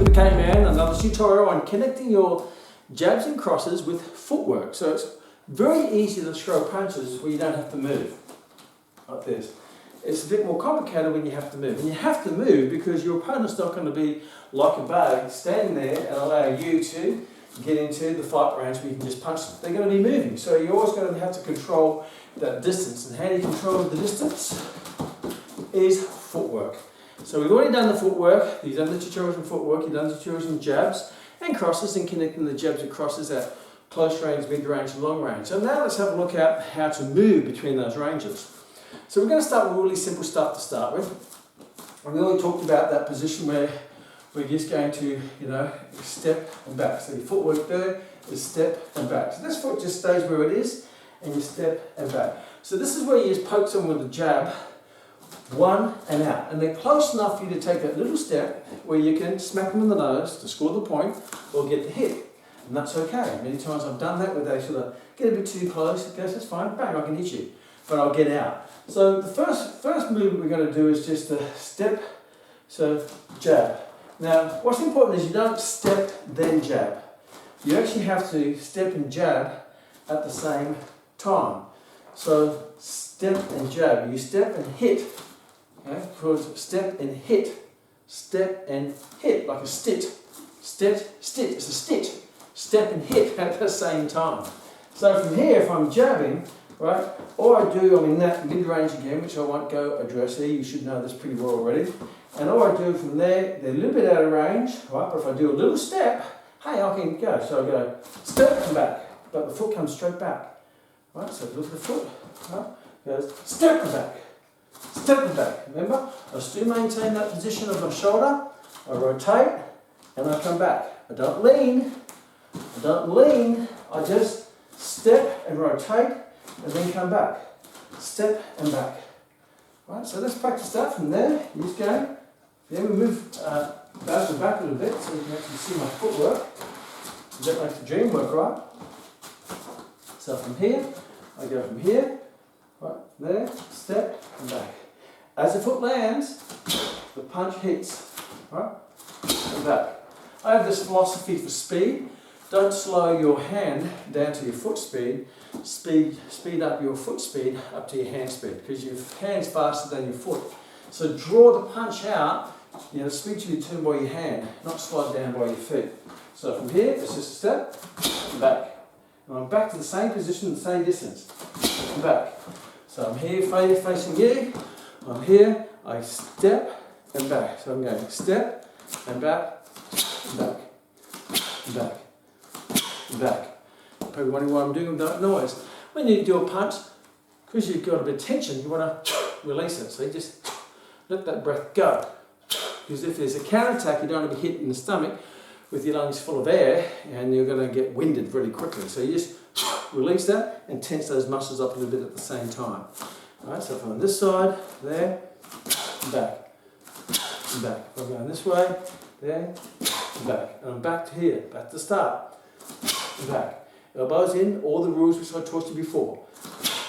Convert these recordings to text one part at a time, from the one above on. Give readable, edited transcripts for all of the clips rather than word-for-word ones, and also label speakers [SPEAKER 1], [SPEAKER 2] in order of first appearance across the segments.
[SPEAKER 1] with the Kman, another tutorial on connecting your jabs and crosses with footwork. So it's very easy to throw punches where you don't have to move, like this. It's a bit more complicated when you have to move. And you have to move because your opponent's not going to be like a bug, standing there and allow you to get into the fight range where you can just punch them. They're going to be moving. So you're always going to have to control that distance. And how do you control the distance? Is footwork. So we've already done the footwork. You've done the tutorials in footwork. You've done the tutorials in jabs and crosses and connecting the jabs and crosses at close range, mid range and long range. So now let's have a look at how to move between those ranges. So we're going to start with really simple stuff to start with. And we already talked about that position where we're just going to, step and back. So your footwork there is step and back. So this foot just stays where it is and you step and back. So this is where you just poke someone with the jab, one and out. And they're close enough for you to take that little step where you can smack them in the nose to score the point or get the hit. And that's okay. Many times I've done that where they sort of get a bit too close. It goes, that's fine, bang, I can hit you. But I'll get out. So the first movement we're going to do is just a step, so jab. Now what's important is you don't step then jab. You actually have to step and jab at the same time. So step and jab. You step and hit. Okay? Because step and hit, like a stit. Stit, it's a stit. Step and hit at the same time. So from here, if I'm jabbing, right, all I do, I'm in that mid-range again, which I won't go address here, you should know this pretty well already. And all I do from there, they're a little bit out of range, right, but if I do a little step, hey, I can go. So I go step and back, but the foot comes straight back. Right, so look at the foot, right, goes step and back, step and back. Remember, I still maintain that position of my shoulder, I rotate, and I come back. I don't lean, I just step and rotate, and then come back. Step and back. Right, so let's practice that from there. You just go. Then we move back and back a little bit so you can actually see my footwork. A bit like the dream work, right? So from here, I go from here, right, there, step and back. As the foot lands, the punch hits, right, and back. I have this philosophy for speed. Don't slow your hand down to your foot speed. Speed up your foot speed up to your hand speed because your hand's faster than your foot. So draw the punch out, the speed should be turned by your hand, not slowed down by your feet. So from here, it's just a step, and back. And I'm back to the same position, the same distance, and back. So I'm here facing you, I'm here, I step and back. So I'm going step and back, and back, and back. Back. Probably wondering why I'm doing that noise. When you do a punch, because you've got a bit of tension, you want to release it. So you just let that breath go. Because if there's a counterattack, you don't want to be hit in the stomach with your lungs full of air and you're going to get winded really quickly. So you just release that and tense those muscles up a little bit at the same time. Alright, so from this side, there, and back, and back. I'm going this way, there, and back. And I'm back to here, back to the start. And back. Elbows in, all the rules which I taught you before.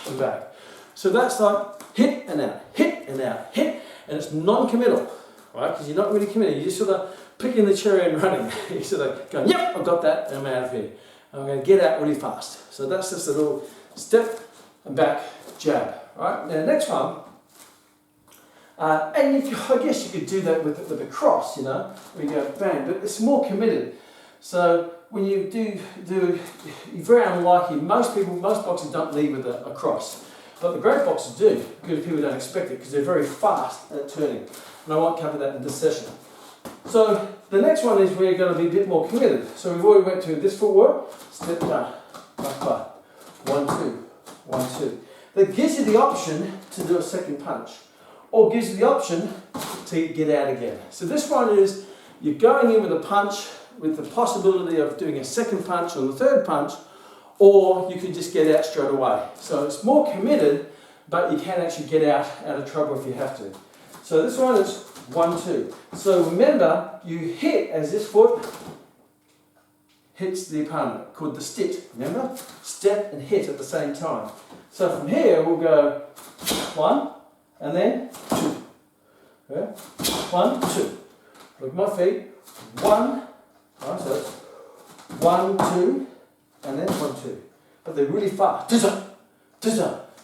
[SPEAKER 1] And back. So that's like hit and out, hit and out, hit, and it's non-committal, right? Because you're not really committed. You're just sort of picking the cherry and running. You're sort of going, yep, I've got that, and I'm out of here. I'm going to get out really fast. So that's just a little step and back jab. Right? Now, next one. I guess you could do that with the cross, where you go bang, but it's more committed. So when you do, you're very unlikely. Most boxers don't lead with a cross, but the great boxers do because people don't expect it because they're very fast at turning. And I won't cover that in this session. So the next one is we're going to be a bit more committed. So we've already went to this footwork, step down, back, 1, 2, 1, 2. That gives you the option to do a second punch, or gives you the option to get out again. So this one is you're going in with a punch, with the possibility of doing a second punch on the third punch, or you could just get out straight away. So it's more committed, but you can actually get out of trouble if you have to. So this one is 1, 2. So remember, you hit as this foot hits the opponent, called the stit. Remember? Step and hit at the same time. So from here, we'll go 1, and then 2. Okay? 1, 2. Look at my feet. 1, right, so it's 1, 2, and then 1, 2. But they're really fast.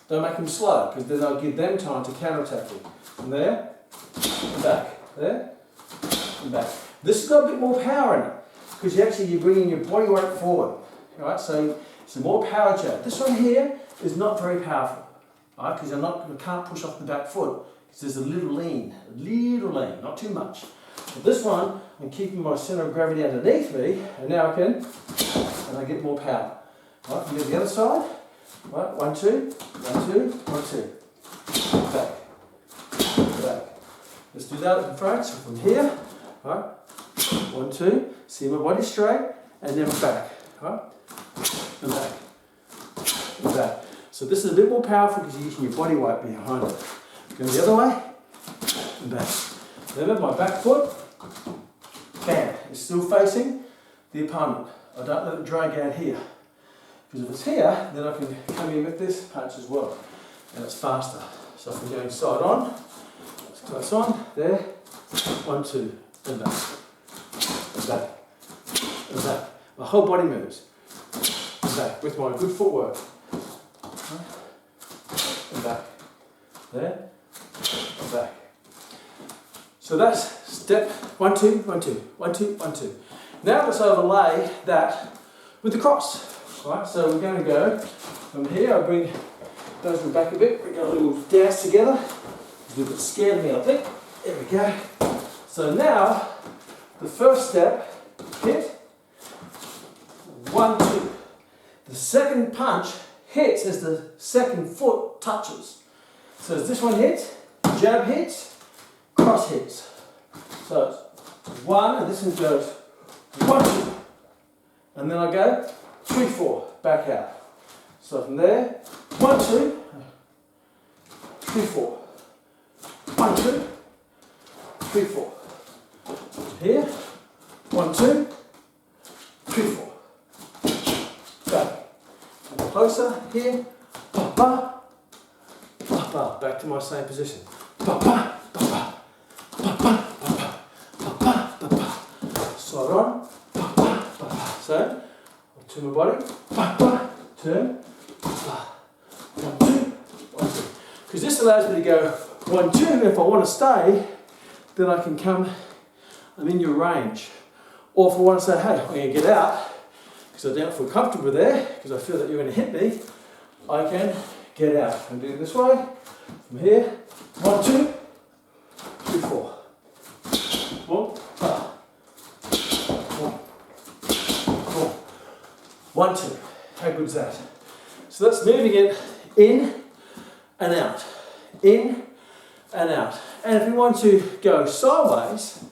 [SPEAKER 1] Don't make them slow, because then I'll give them time to counter-attack you. From there, and back. There, and back. This has got a bit more power in it, because you're bringing your body weight forward. Right, so it's a more power jab. This one here is not very powerful, right, because I can't push off the back foot, because there's a little lean, not too much. But this one, I'm keeping my centre of gravity underneath me, and now I get more power. Right, from the other side. Right, 1, 2, 1, 2, 1, 2. Back. Let's do that in front. So from here, right, 1, 2, see my body straight, and then back. Right, and back, and back. So this is a bit more powerful because you're using your body weight behind it. Go the other way, and back. Remember my back foot, bam, is still facing the opponent. I don't let it drag out here. Because if it's here, then I can come in with this punch as well. And it's faster. So if I'm going side on, it's close on, there, 1, 2, and back. And back. And back. My whole body moves. And back with my good footwork. And back. There, and back. So that's step 1, 2, 1, 2, 1, 2, 1, 2. Now let's overlay that with the cross. Right, so we're going to go from here. I bring those in the back a bit. We got a little dance together. A little bit scared of me, I think. There we go. So now, the first step, hit, 1, 2. The second punch hits as the second foot touches. So as this one hits, jab hits, cross hits. So it's 1, and this one goes 1, 2. And then I go 3, 4, back out. So from there, 1, 2, 3, 4. 1, 2, 3, 4. Here, 1, 2, 3, 4. Back. And closer, here, ba, ba, ba, ba. Back to my same position. Ba, ba, ba, ba, ba, ba, ba, ba, ba, ba, ba. Side on, ba, ba, ba, ba. So, to my body, turn, 1, 2, 1, 2. Because this allows me to go 1, 2, and if I want to stay, then I can come, I'm in your range. Or if I want to say, hey, I'm going to get out, because I don't feel comfortable there, because I feel that you're going to hit me, I can get out. And do it this way, from here, 1, 2, 3, 4. 1, 1, 2. How good is that? So that's moving it in and out. In and out. And if we want to go sideways,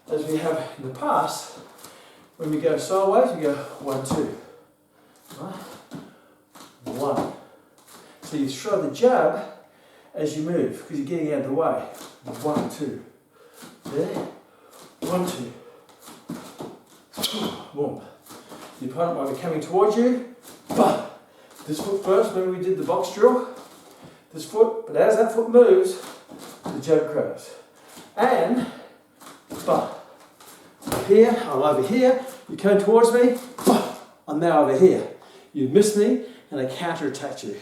[SPEAKER 1] as we have in the past, when we go sideways, we go 1, 2. Right? 1. So you throw the jab as you move, because you're getting out of the way. 1, 2. There. 1, 2. Boom. The opponent might be coming towards you. Bah! This foot first, remember we did the box drill? This foot, but as that foot moves, the jab grows. And, bah! Here, I'm over here, you come towards me, bah! I'm now over here. You missed me, and I counter-attacked you.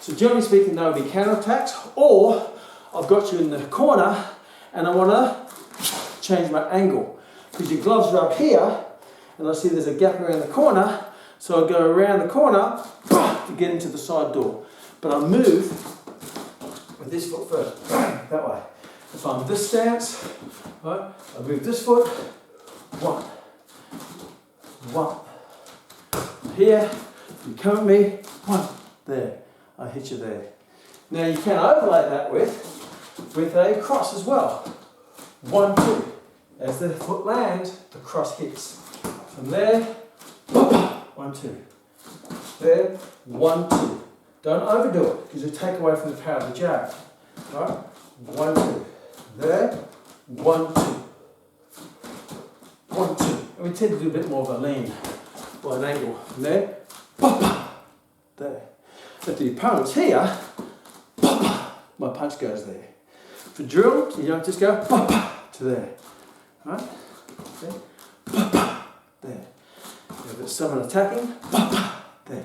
[SPEAKER 1] So generally speaking, there will be counter-attacks, or I've got you in the corner, and I want to change my angle. Because your gloves are up here, and I see there's a gap around the corner, so I go around the corner to get into the side door. But I move with this foot first, that way. If I'm this stance, right, I move this foot, 1, 1. Here, you come at me, 1, there. I hit you there. Now you can overlay that with a cross as well. 1, 2. As the foot lands, the cross hits. From there, 1, 2. There, 1, 2. Don't overdo it, because you take away from the power of the jab. Right? 1, 2. There, 1, 2. 1, 2. And we tend to do a bit more of a lean or an angle. From there, there. If the opponent's here, my punch goes there. For drill, you don't just go to there. right? There. There. If there's someone attacking, there.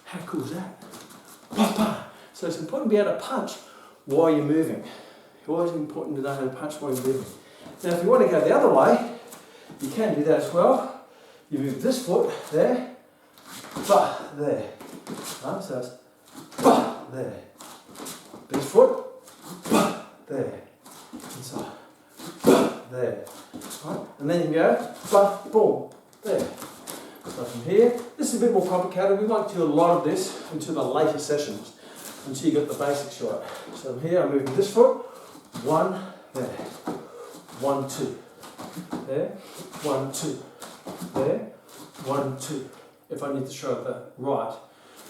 [SPEAKER 1] How cool is that? So it's important to be able to punch while you're moving. It's always important to know how to punch while you're moving. Now if you want to go the other way, you can do that as well. You move this foot there, there. Right? So it's there. This foot, there. Inside, there. Right? And then you can go, boom, there. So from here, this is a bit more complicated. We won't do a lot of this until the later sessions, until you get the basics right. So from here, I'm moving this foot, 1, there, 1, 2, there, 1, 2, there, 1, 2. If I need to show the right,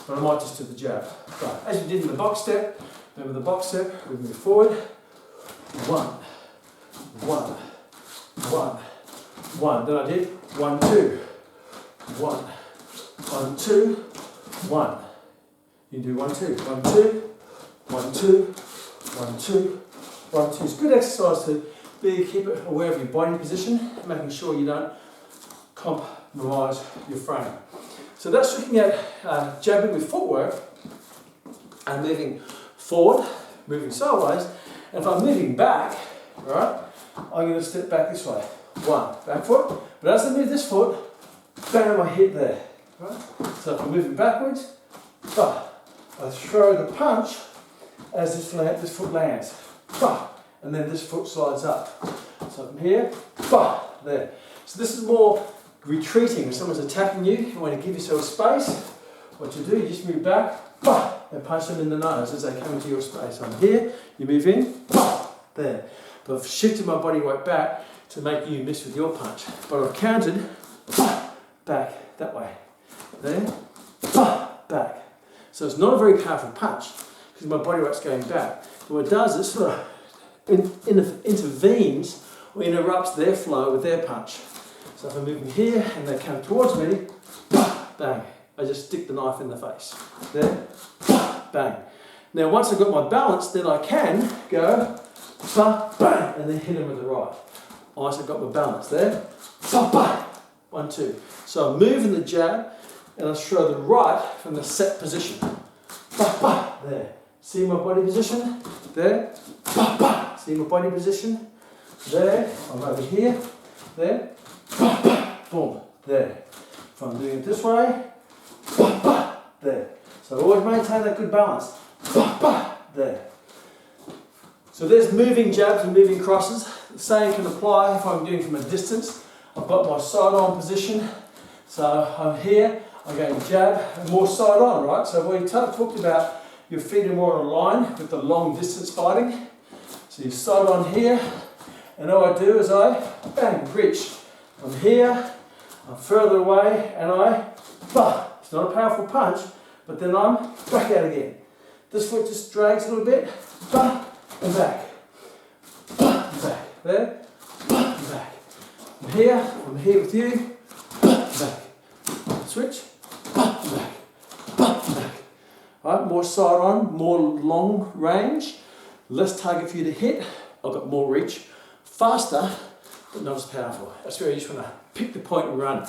[SPEAKER 1] but I might just do the jab. Right. As you did in the box step, remember the box step, we move forward, 1, 1, 1, 1. Then I did 1, 2. 1, 1, 2, 1. You do 1, 2, 1, 2, 1, 2, 1, 2, 1, 2. It's a good exercise to keep it aware of your body position, making sure you don't compromise your frame. So that's looking at jabbing with footwork and moving forward, moving sideways. And if I'm moving back, right, I'm going to step back this way. 1, back foot. But as I move this foot, bam, I hit there. Right? So if I'm moving backwards, I throw the punch as this foot lands. And then this foot slides up. So from here, there. So this is more retreating. If someone's attacking you, you want to give yourself space. What you do, you just move back, and punch them in the nose as they come into your space. I'm here, you move in, there. But I've shifted my body weight back to make you miss with your punch. But I've counted, back, that way. There, back. So it's not a very powerful punch because my body weight's going back. But what it does is sort of intervenes or interrupts their flow with their punch. So if I'm moving here and they come towards me, bang, I just stick the knife in the face. There, bang. Now once I've got my balance, then I can go, bang, and then hit them with the right. Once I've got my balance there, 1, 2. So I'm moving the jab and I throw the right from the set position. There. See my body position? There. See my body position? There. I'm over here. There. Boom. There. If I'm doing it this way, there. So always maintain that good balance. There. So there's moving jabs and moving crosses. The same can apply if I'm doing from a distance. I've got my side on position. So I'm here, I'm going jab and more side on, right? So we talked about your feet are more in line with the long distance fighting. So you side on here, and all I do is I bang, reach. I'm here, I'm further away, and it's not a powerful punch, but then I'm back out again. This foot just drags a little bit, and back, there, back. I'm here with you, back. Switch, back. Right, more side on, more long range, less target for you to hit. I've got more reach, faster, but not as powerful. That's where you just want to pick the point and run.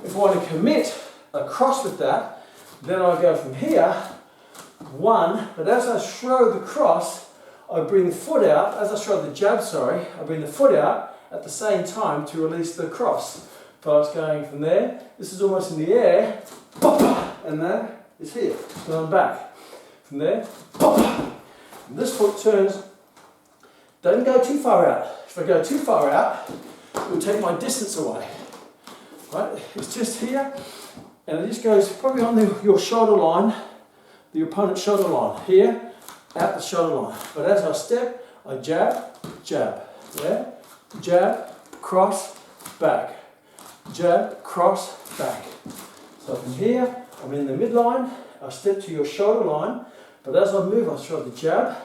[SPEAKER 1] If I want to commit a cross with that, then I go from here, 1, but as I throw the cross, I bring the foot out, as I throw the jab, I bring the foot out at the same time to release the cross. If I was going from there, this is almost in the air, and that is here. Then I'm back. From there, and this foot turns. Don't go too far out. If I go too far out, it will take my distance away. Right? It's just here, and it just goes probably on your shoulder line, the opponent's shoulder line. Here, out the shoulder line. But as I step, I jab, jab. Yeah? Jab, cross, back. Jab, cross, back. So from here, I'm in the midline, I step to your shoulder line, but as I move, I throw the jab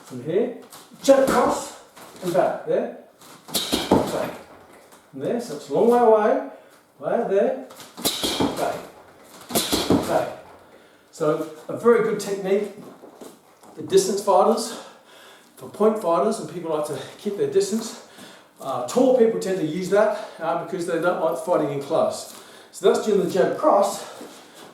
[SPEAKER 1] from here, jab, cross, and back. There, back. From there, so it's a long way away, there, back, back. So a very good technique for distance fighters, for point fighters, and people like to keep their distance. Tall people tend to use that because they don't like fighting in close. So that's doing the jab cross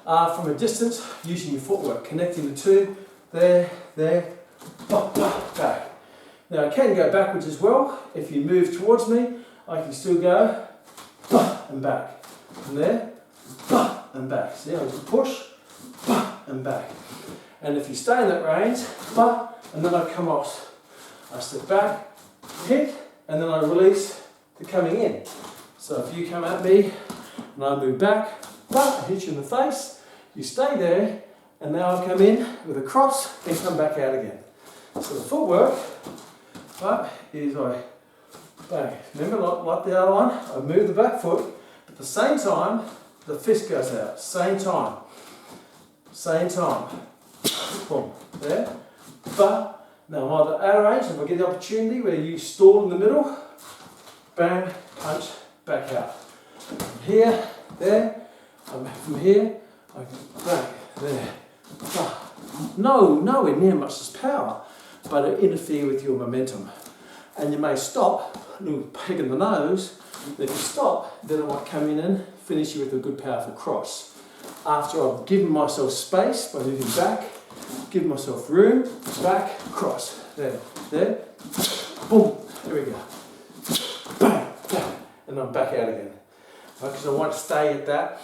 [SPEAKER 1] from a distance using your footwork, connecting the two, there, back. Now I can go backwards as well. If you move towards me, I can still go and back. From there, and back. See, I can push, and back. And if you stay in that range, and then I come off. I step back, hit, and then I release the coming in. So if you come at me, and I move back, I hit you in the face, you stay there, and now I come in with a cross and come back out again. So the footwork, is I bang. Remember, like the other one, I move the back foot, but at the same time, the fist goes out. Same time. Boom. There. Now I'm either out of range, if I get the opportunity where you stall in the middle, bang, punch, back out. From here, there, from here, I can bang, there. Nowhere near much as power, but it interfere with your momentum. And you may stop, a little peg in the nose. If you stop, then I might come in and finish you with a good powerful cross. After I've given myself space by moving back, give myself room, back, cross. There, boom, there we go. Bang, bang, and I'm back out again. Because I want to stay at that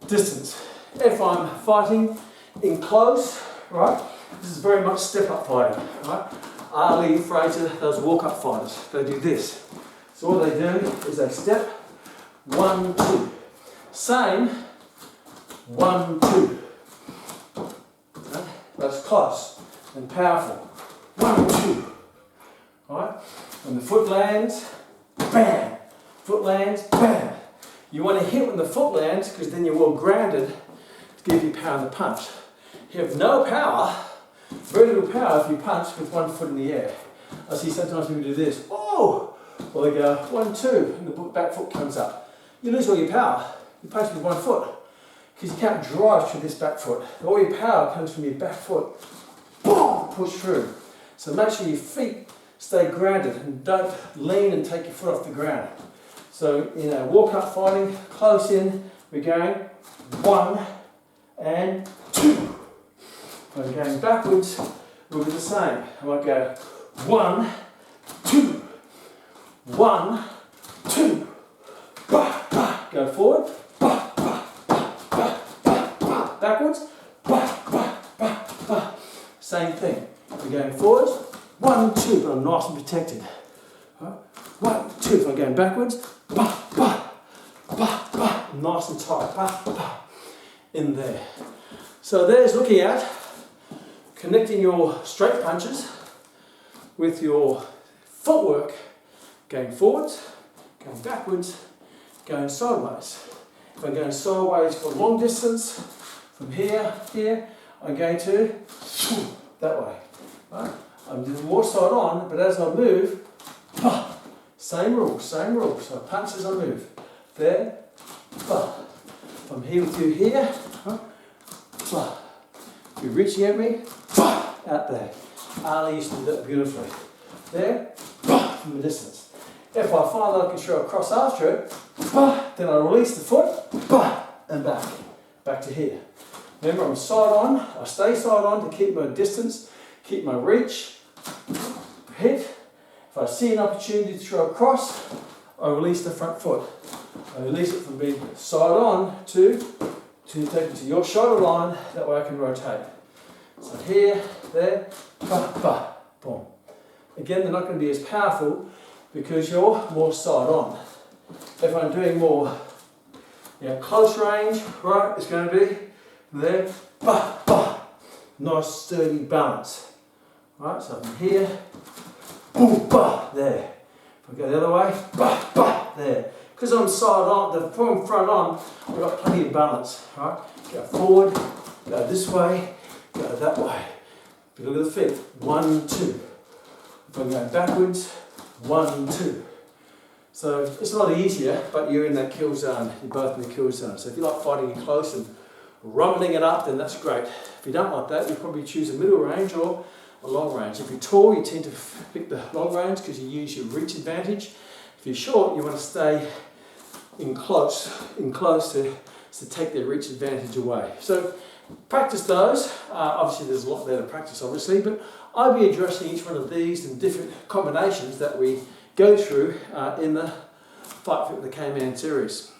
[SPEAKER 1] distance. If I'm fighting in close, right, this is very much step-up fighting, right? Ali, Fraser, those walk-up fighters, they do this. So what they do is they step, 1, 2. Same, 1, 2. Okay? That's close and powerful. 1, 2. Alright? When the foot lands, bam! Foot lands, bam! You want to hit when the foot lands because then you're well grounded to give you power in the punch. You have no power, very little power if you punch with one foot in the air. I see sometimes people do this. Oh! Well, they go 1, 2, and the back foot comes up. You lose all your power. You punch with one foot because you can't drive through this back foot. All your power comes from your back foot. Boom! Push through. So make sure your feet stay grounded and don't lean and take your foot off the ground. So in a walk-up fighting, close in, we're going 1 and 2. When we're going backwards, we'll do the same. I might go 1, 2, 1, 2, bah, bah. Go forward, bah, bah, bah, bah, bah, bah. Backwards, bah, bah, bah, bah. Same thing. We're going forwards, 1, 2, but I'm nice and protected. 1, 2, if I'm going backwards, bah, bah, bah, bah. Nice and tight, bah, bah. In there. So there's looking at connecting your straight punches with your footwork, going forwards, going backwards, going sideways. If I'm going sideways for a long distance, from here, I'm going to that way. Right? I'm doing more side on, but as I move, same rule. So I punch as I move. There, from here with you here, you're reaching at me, out there. Ali used to do that beautifully. There, from a distance. If I find that I can throw a cross after it, then I release the foot, and back to here. Remember, I'm side on, I stay side on to keep my distance, keep my reach, hit. If I see an opportunity to throw a cross, I release the front foot. I release it from being side on to take it to your shoulder line, that way I can rotate. So here, there, boom. Again, they're not going to be as powerful because you're more side on. If I'm doing more close range, right, it's going to be there, nice sturdy balance. Right, so from here, boom, there. If I go the other way, there. Because I'm side on, the front on, I've got plenty of balance. Right, go forward, go this way, go that way. But look at the feet, 1, 2. If I'm going backwards, 1, 2. So it's a lot easier, but you're in that kill zone. You're both in the kill zone. So if you like fighting in close and rumbling it up, then that's great. If you don't like that, you probably choose a middle range or a long range. If you're tall, you tend to pick the long range because you use your reach advantage If you're short, you want to stay in close to take their reach advantage away. So practice those. Obviously there's a lot there to practice obviously, but I'll be addressing each one of these and different combinations that we go through in the Fight Fit with the Kman series.